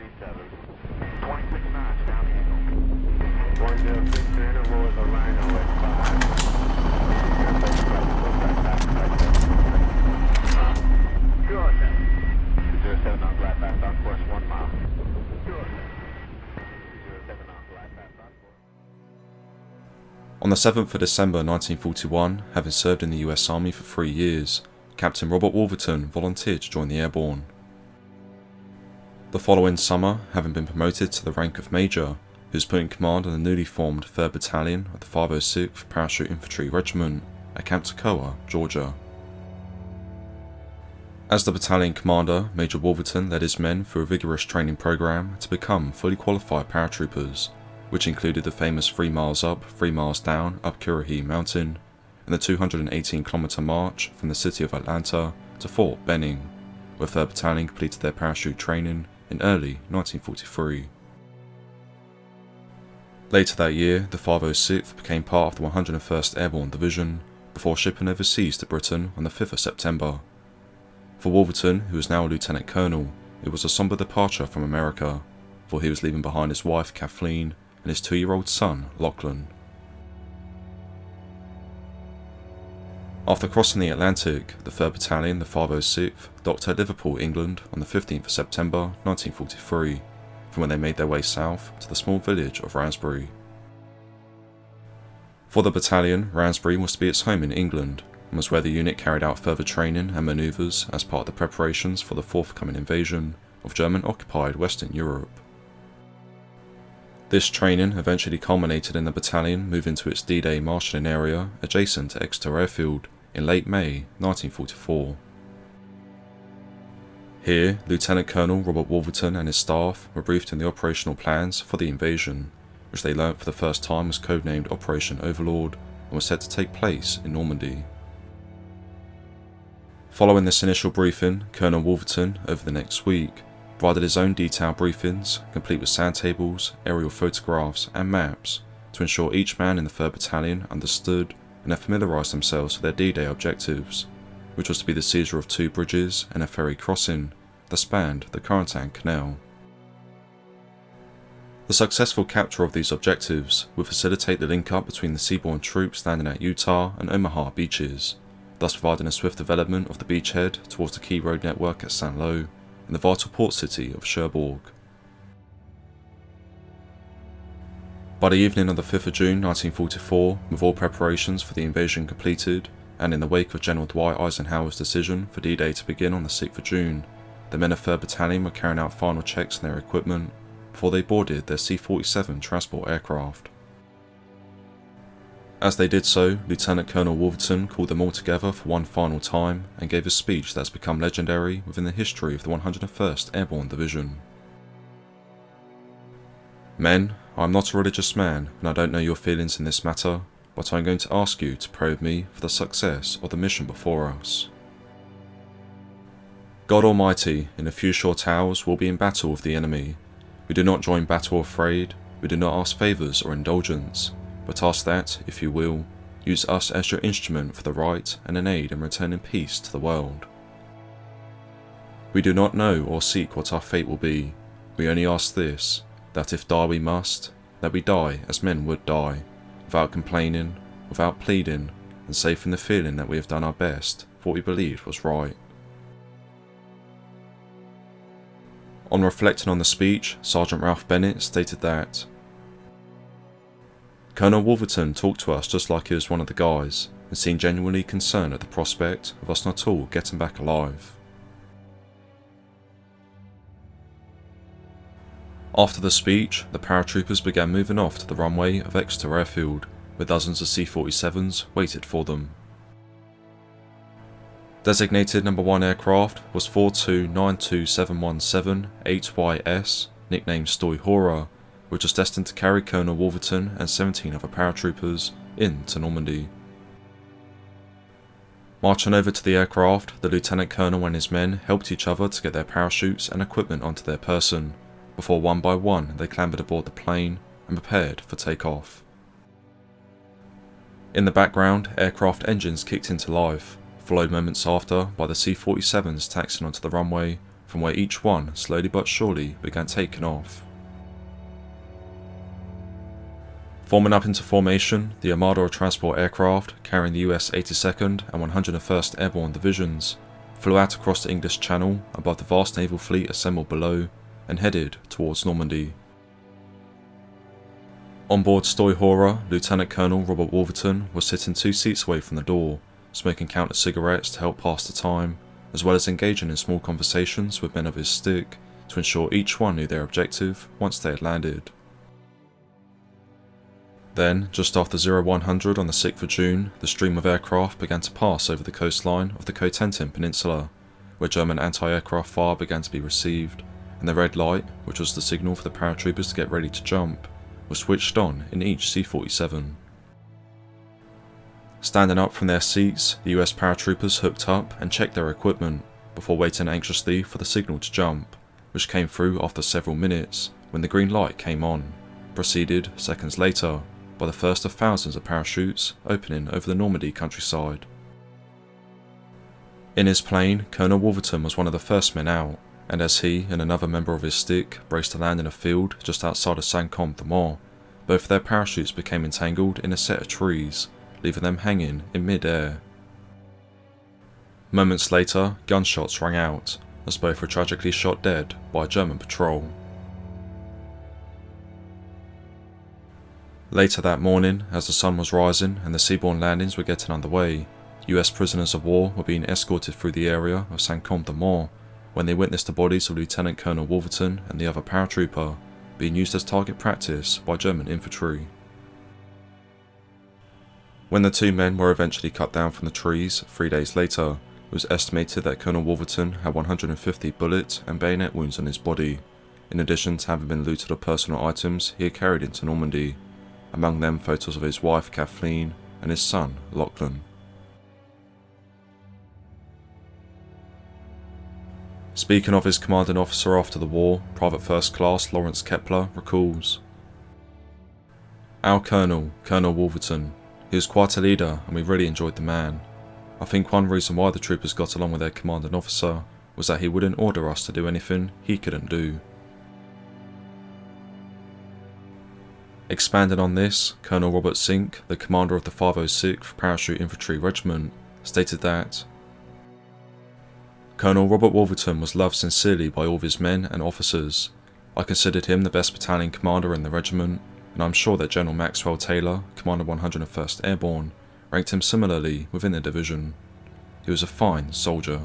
37. 26 knots down the angle. 106 to interval is a rhino at 5. Good. 07 on glide path on course 1 mile. Good. 07 on glide path on course. On the 7th of December 1941, having served in the US Army for 3 years, Captain Robert Wolverton volunteered to join the Airborne. The following summer, having been promoted to the rank of Major, he was put in command of the newly formed 3rd Battalion of the 506th Parachute Infantry Regiment at Camp Toccoa, Georgia. As the battalion commander, Major Wolverton led his men through a vigorous training program to become fully qualified paratroopers, which included the famous 3 miles up, 3 miles down up Currahee Mountain, and the 218-kilometer march from the city of Atlanta to Fort Benning, where 3rd Battalion completed their parachute training in early 1943. Later that year, the 506th became part of the 101st Airborne Division, before shipping overseas to Britain on the 5th of September. For Wolverton, who was now a Lieutenant Colonel, it was a somber departure from America, for he was leaving behind his wife Kathleen and his 2-year-old son Lachlan. After crossing the Atlantic, the 3rd Battalion, the 506th, docked at Liverpool, England on the 15th of September 1943, from when they made their way south to the small village of Ransbury. For the battalion, Ransbury was to be its home in England, and was where the unit carried out further training and manoeuvres as part of the preparations for the forthcoming invasion of German-occupied Western Europe. This training eventually culminated in the battalion moving to its D-Day marshalling area adjacent to Exeter Airfield in late May 1944. Here, Lieutenant Colonel Robert Wolverton and his staff were briefed on the operational plans for the invasion, which they learnt for the first time was codenamed Operation Overlord and was set to take place in Normandy. Following this initial briefing, Colonel Wolverton, over the next week, provided his own detailed briefings, complete with sand tables, aerial photographs and maps, to ensure each man in the 3rd Battalion understood and had familiarised themselves with their D-Day objectives, which was to be the seizure of 2 bridges and a ferry crossing that spanned the Corentin Canal. The successful capture of these objectives would facilitate the link-up between the seaborne troops landing at Utah and Omaha beaches, thus providing a swift development of the beachhead towards the key road network at St. Lo and the vital port city of Cherbourg. By the evening of the 5th of June 1944, with all preparations for the invasion completed, and in the wake of General Dwight Eisenhower's decision for D-Day to begin on the 6th of June, the men of 3rd Battalion were carrying out final checks on their equipment before they boarded their C-47 transport aircraft. As they did so, Lieutenant Colonel Wolverton called them all together for one final time and gave a speech that has become legendary within the history of the 101st Airborne Division. Men, I am not a religious man and I don't know your feelings in this matter, but I am going to ask you to pray with me for the success of the mission before us. God Almighty, in a few short hours we'll be in battle with the enemy. We do not join battle afraid, we do not ask favours or indulgence, but ask that, if you will, use us as your instrument for the right and an aid in returning peace to the world. We do not know or seek what our fate will be, we only ask this, that if die we must, that we die as men would die, without complaining, without pleading, and safe in the feeling that we have done our best for what we believed was right. On reflecting on the speech, Sergeant Ralph Bennett stated that Colonel Wolverton talked to us just like he was one of the guys, and seemed genuinely concerned at the prospect of us not all getting back alive. After the speech, the paratroopers began moving off to the runway of Exeter Airfield, where dozens of C-47s waited for them. Designated number 1 aircraft was 4292717-8YS, nicknamed Stoy Horror, which was destined to carry Colonel Wolverton and 17 other paratroopers into Normandy. Marching over to the aircraft, the Lieutenant Colonel and his men helped each other to get their parachutes and equipment onto their person, before one by one they clambered aboard the plane and prepared for takeoff. In the background, aircraft engines kicked into life, followed moments after by the C-47s taxiing onto the runway from where each one slowly but surely began taking off. Forming up into formation, the armada of transport aircraft carrying the US 82nd and 101st Airborne Divisions flew out across the English Channel above the vast naval fleet assembled below and headed towards Normandy. On board Stoy Hora, Lieutenant Colonel Robert Wolverton was sitting 2 seats away from the door, smoking countless cigarettes to help pass the time, as well as engaging in small conversations with men of his stick to ensure each one knew their objective once they had landed. Then, just after 0100 on the 6th of June, the stream of aircraft began to pass over the coastline of the Cotentin Peninsula, where German anti-aircraft fire began to be received, and the red light, which was the signal for the paratroopers to get ready to jump, was switched on in each C-47. Standing up from their seats, the US paratroopers hooked up and checked their equipment before waiting anxiously for the signal to jump, which came through after several minutes when the green light came on, preceded, seconds later, by the first of thousands of parachutes opening over the Normandy countryside. In his plane, Colonel Wolverton was one of the first men out, and as he and another member of his stick braced to land in a field just outside of Saint-Côme-de-Mort, both of their parachutes became entangled in a set of trees, leaving them hanging in mid-air. Moments later, gunshots rang out, as both were tragically shot dead by a German patrol. Later that morning, as the sun was rising and the seaborne landings were getting underway, US prisoners of war were being escorted through the area of Saint-Côme-de-Mort when they witnessed the bodies of Lieutenant Colonel Wolverton and the other paratrooper being used as target practice by German infantry. When the 2 men were eventually cut down from the trees 3 days later, it was estimated that Colonel Wolverton had 150 bullet and bayonet wounds on his body, in addition to having been looted of personal items he had carried into Normandy, among them photos of his wife Kathleen and his son Lachlan. Speaking of his commanding officer after the war, Private First Class Lawrence Kepler recalls, "Our Colonel, Colonel Wolverton, he was quite a leader and we really enjoyed the man. I think one reason why the troopers got along with their commanding officer was that he wouldn't order us to do anything he couldn't do." Expanding on this, Colonel Robert Sink, the commander of the 506th Parachute Infantry Regiment, stated that, "Colonel Robert Wolverton was loved sincerely by all of his men and officers. I considered him the best battalion commander in the regiment, and I'm sure that General Maxwell Taylor, commander 101st Airborne, ranked him similarly within the division. He was a fine soldier."